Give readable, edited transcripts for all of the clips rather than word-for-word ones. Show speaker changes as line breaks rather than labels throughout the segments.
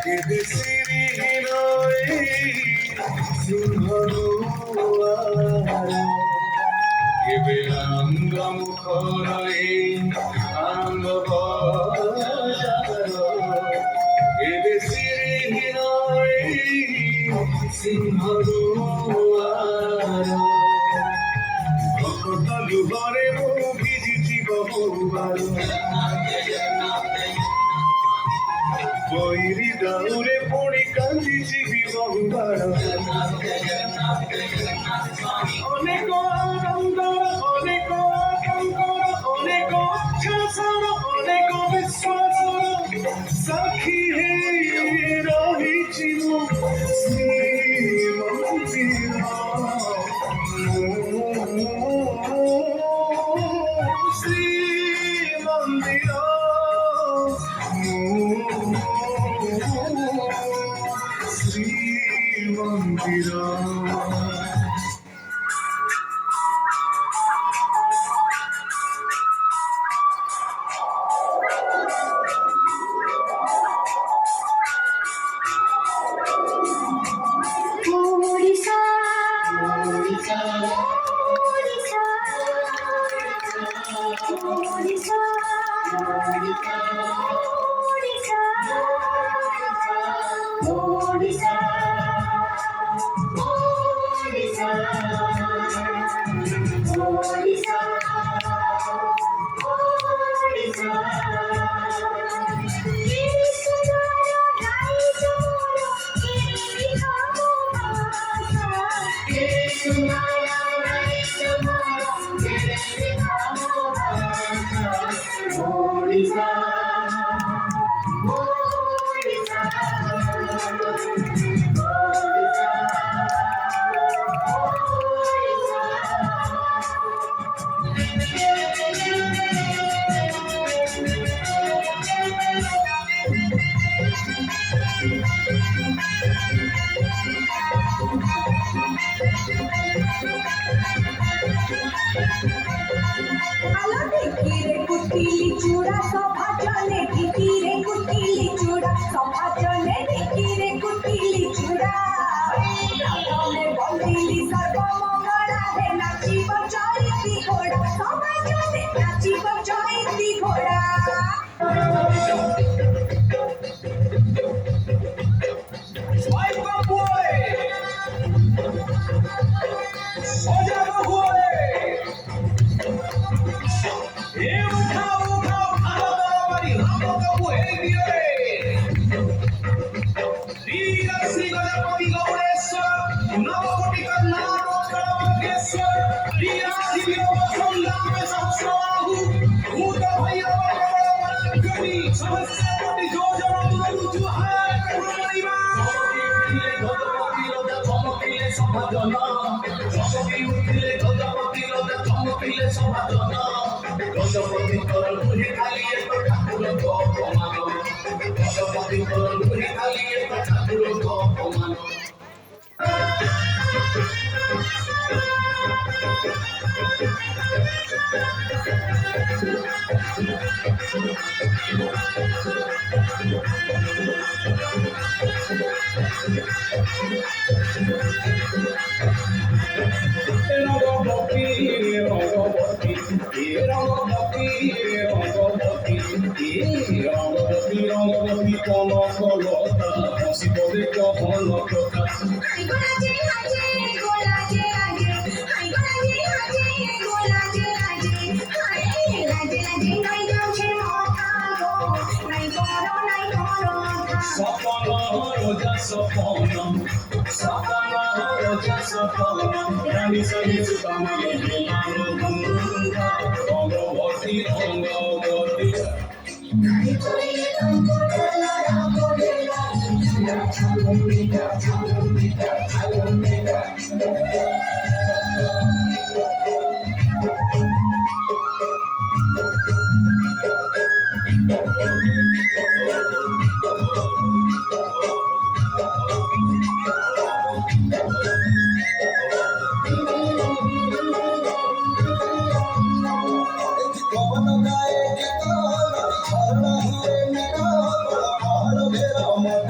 কেঁদে সিঁড়ি সিংহরু কেবে আনন্দ মুখরে আনন্দ কেবে সিঁড়ি সিংহরু ভকতলু ঘরে মু ভিজিছি বহুবার বৈরি দাউরে পড়ি কান্দিছি বহুবার অনেক আনন্দর অনেক আতঙ্কর অনেক উচ্ছ্বাসর অনেক বিশ্বাসর সাক্ষী হে রহিছি মু শ্রীমন্দির শ্রীমন্দির শ্রীমন্দির
কুটিলি চূড়া সভা চলে ঢিকিরে কুটিলি চূড়া সভা চলে ঢিকিরে কুটিলি চূড়া প্রথমে বন্দিলি সর্বমঙ্গলা হে নাচিব চড়িতি ঘোড়া সভা চলে নাচিব চড়িতি ঘোড়া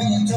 Bye.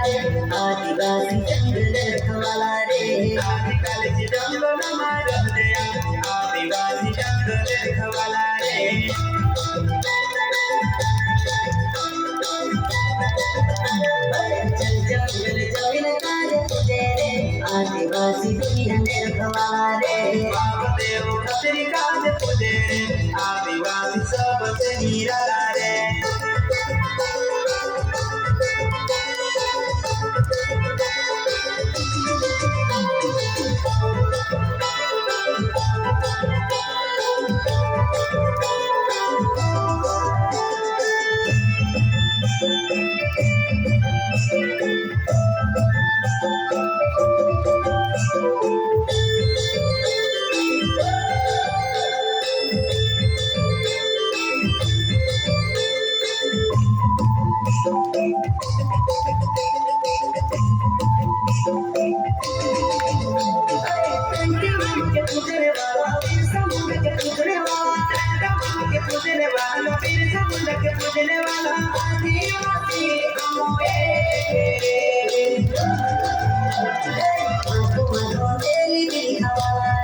आदिवासी जंगल रखवाला रे आदिवासी जंगल मारत रे आदिवासी जंगल रखवाला रे चल जंगल जंगल काज तुझे रे आदिवासी दुनिया में रखवाला रे बाप देव खतरी काज तुझे रे आदिवासी सबसे निराला रे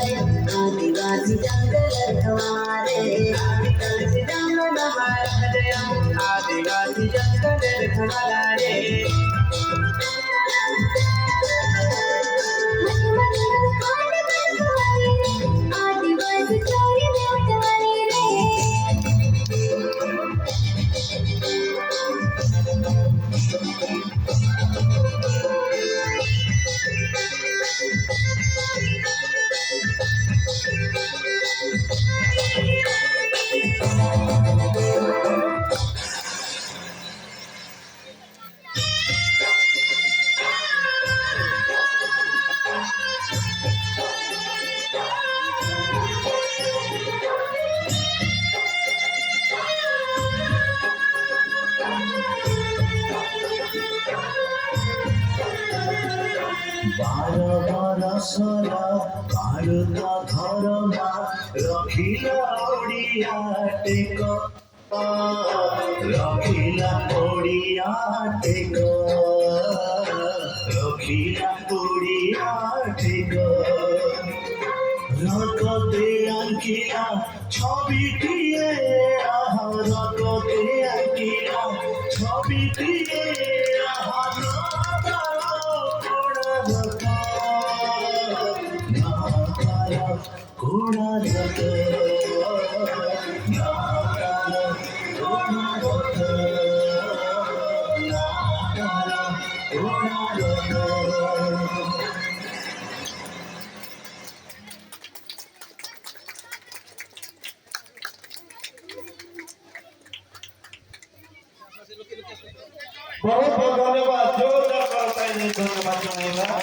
आदिवासी जंगल रखवाले आदिवासी जंगल आदिवासी जंगल रखवाले आदिवासी चोरी में उठवाले रे
बारो बरसर भारत धरमा रखिला ओडिया टेक रखिला ओडिया टेक रखिला ओडिया टेक रगते अंकिया छबिटिए रगते अंकिया छबिटिए घोड़ा जग बहुत बहुत धन्यवाद जोरदार करताली धन्यवाद जनाइला।